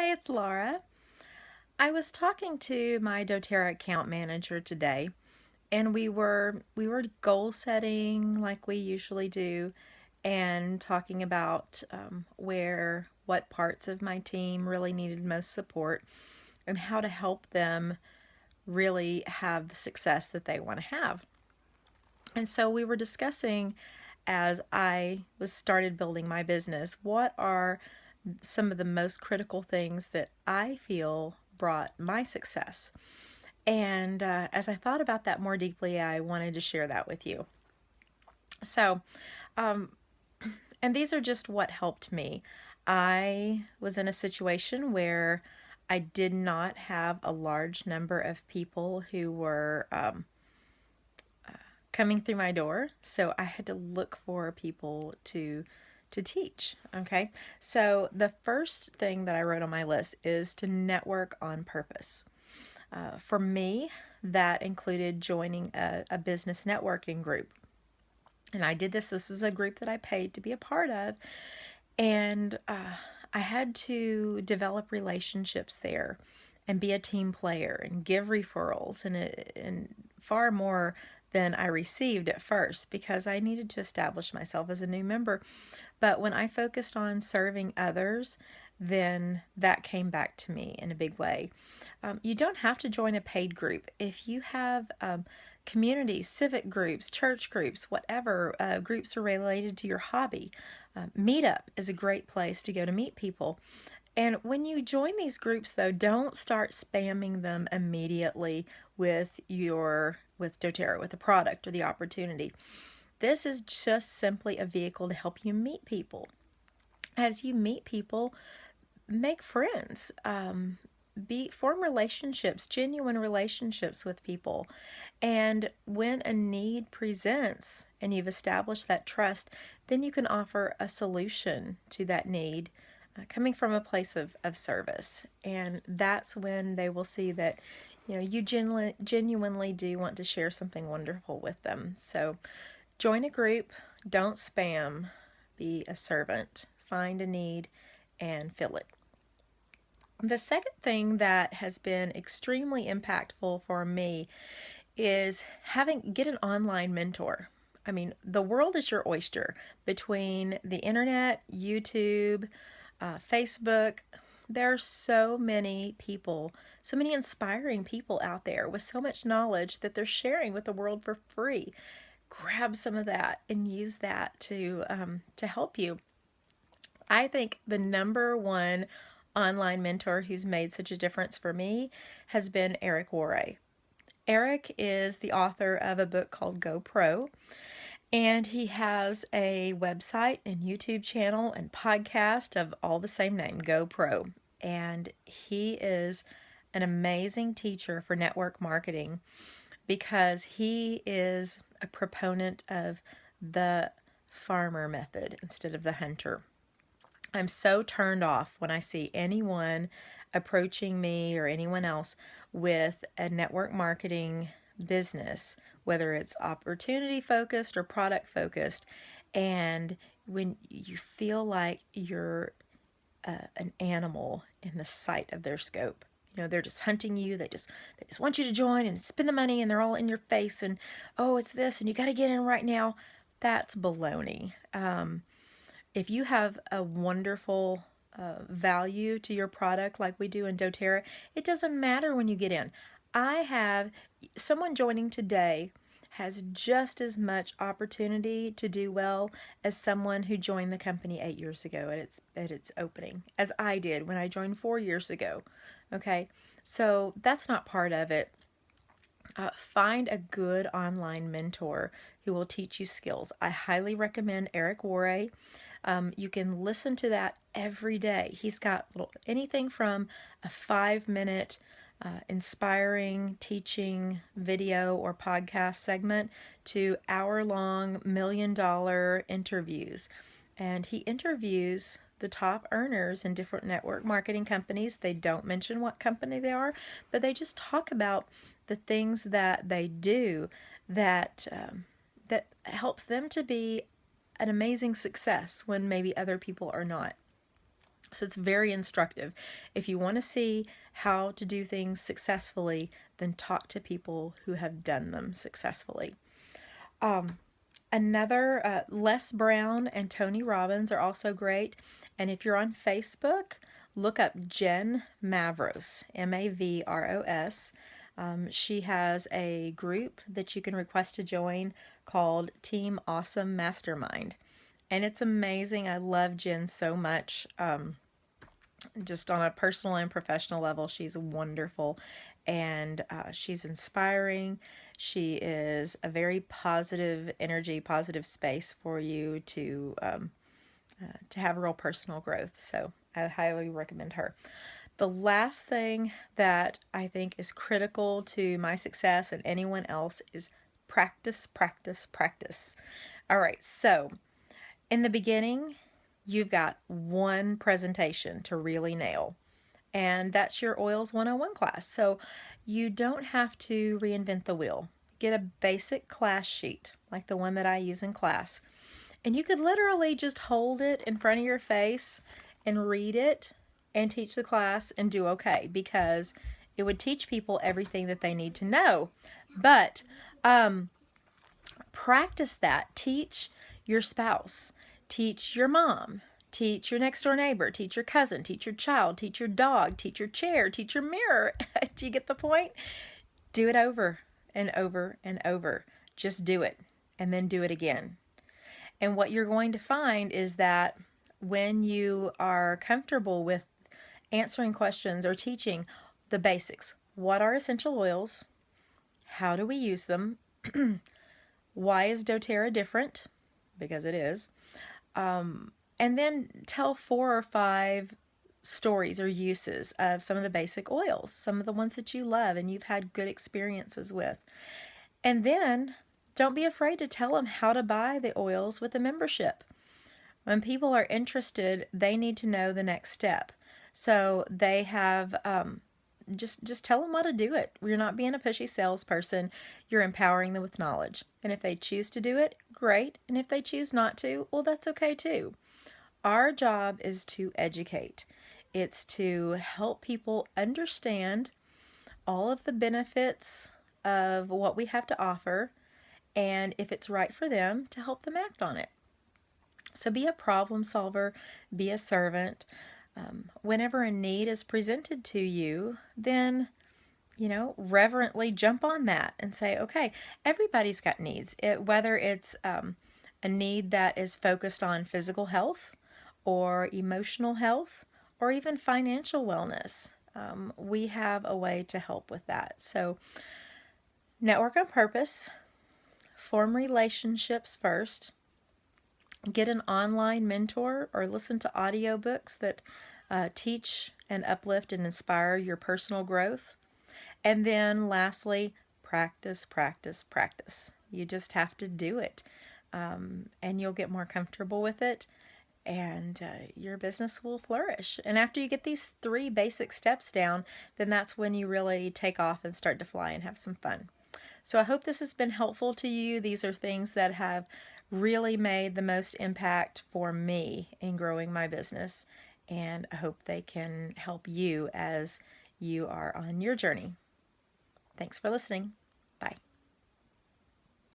Hi, it's Laura. I was talking to my dōTERRA account manager today, and we were goal setting like we usually do, and talking about what parts of my team really needed most support, and how to help them really have the success that they want to have. And so we were discussing as I was started building my business, what are some of the most critical things that I feel brought my success. And as I thought about that more deeply, I wanted to share that with you. So, um, and these are just what helped me. I was in a situation where I did not have a large number of people who were coming through my door, so I had to look for people to teach. Okay, so the first thing that I wrote on my list is to network on purpose. For me, that included joining a business networking group. And I did this. This was a group that I paid to be a part of. And I had to develop relationships there and be a team player and give referrals and far more than I received at first because I needed to establish myself as a new member. But when I focused on serving others, then that came back to me in a big way. You don't have to join a paid group. If you have communities, civic groups, church groups, whatever groups are related to your hobby, Meetup is a great place to go to meet people. And when you join these groups, though, don't start spamming them immediately with dōTERRA, with the product or the opportunity. This is just simply a vehicle to help you meet people. As you meet people, make friends, form relationships, genuine relationships with people. And when a need presents and you've established that trust, then you can offer a solution to that need coming from a place of service. And that's when they will see that you genuinely do want to share something wonderful with them. So join a group, don't spam, be a servant, find a need, and fill it. The second thing that has been extremely impactful for me is get an online mentor. I mean, the world is your oyster between the internet, YouTube, Facebook. There are so many people, so many inspiring people out there with so much knowledge that they're sharing with the world for free. Grab some of that and use that to help you. I think the number one online mentor who's made such a difference for me has been Eric Worre. Eric is the author of a book called Go Pro, and he has a website and YouTube channel and podcast of all the same name, Go Pro. And he is an amazing teacher for network marketing because he is a proponent of the farmer method instead of the hunter. I'm so turned off when I see anyone approaching me or anyone else with a network marketing business, whether it's opportunity focused or product focused, and when you feel like you're an animal in the sight of their scope. They're just hunting you. They just want you to join and spend the money, and they're all in your face. And oh, it's this, and you got to get in right now. That's baloney. If you have a wonderful value to your product like we do in dōTERRA, it doesn't matter when you get in. I have someone joining today has just as much opportunity to do well as someone who joined the company 8 years ago at its opening, as I did when I joined 4 years ago. Okay, so that's not part of it. Find a good online mentor who will teach you skills. I highly recommend Eric Worre. You can listen to that every day. He's got anything from a 5-minute inspiring teaching video or podcast segment to hour-long $1 million interviews. And he interviews the top earners in different network marketing companies. They don't mention what company they are, but they just talk about the things that they do that helps them to be an amazing success when maybe other people are not. So it's very instructive. If you want to see how to do things successfully, then talk to people who have done them successfully. Another, Les Brown and Tony Robbins are also great. And if you're on Facebook, look up Jen Mavros, Mavros. She has a group that you can request to join called Team Awesome Mastermind. And it's amazing. I love Jen so much. Just on a personal and professional level, she's wonderful, and she's inspiring. She is a very positive energy, positive space for you to have real personal growth. So I highly recommend her. The last thing that I think is critical to my success and anyone else is practice, practice, practice. All right, so in the beginning, you've got one presentation to really nail, and that's your Oils 101 class. So you don't have to reinvent the wheel. Get a basic class sheet like the one that I use in class, and you could literally just hold it in front of your face and read it and teach the class and do okay, because it would teach people everything that they need to know. But practice that. Teach your spouse, teach your mom, teach your next door neighbor, teach your cousin, teach your child, teach your dog, teach your chair, teach your mirror. Do you get the point? Do it over and over and over. Just do it and then do it again. And what you're going to find is that when you are comfortable with answering questions or teaching the basics, what are essential oils? How do we use them? Why is doTERRA different? Because it is. And then tell 4 or 5 stories or uses of some of the basic oils, some of the ones that you love and you've had good experiences with. And then don't be afraid to tell them how to buy the oils with a membership. When people are interested, they need to know the next step. So they have just tell them how to do it. You're not being a pushy salesperson. You're empowering them with knowledge. And if they choose to do it, great. And if they choose not to, well, that's okay too. Our job is to educate. It's to help people understand all of the benefits of what we have to offer, and if it's right for them, to help them act on it. So be a problem solver, be a servant. Whenever a need is presented to you, then reverently jump on that and say, okay, everybody's got needs. Whether it's a need that is focused on physical health or emotional health or even financial wellness, we have a way to help with that. So network on purpose, form relationships first, get an online mentor or listen to audiobooks that teach and uplift and inspire your personal growth. And then lastly, practice, practice, practice. You just have to do it, and you'll get more comfortable with it, and your business will flourish. And after you get these 3 basic steps down, then that's when you really take off and start to fly and have some fun. So I hope this has been helpful to you. These are things that have really made the most impact for me in growing my business, and I hope they can help you as you are on your journey. Thanks for listening.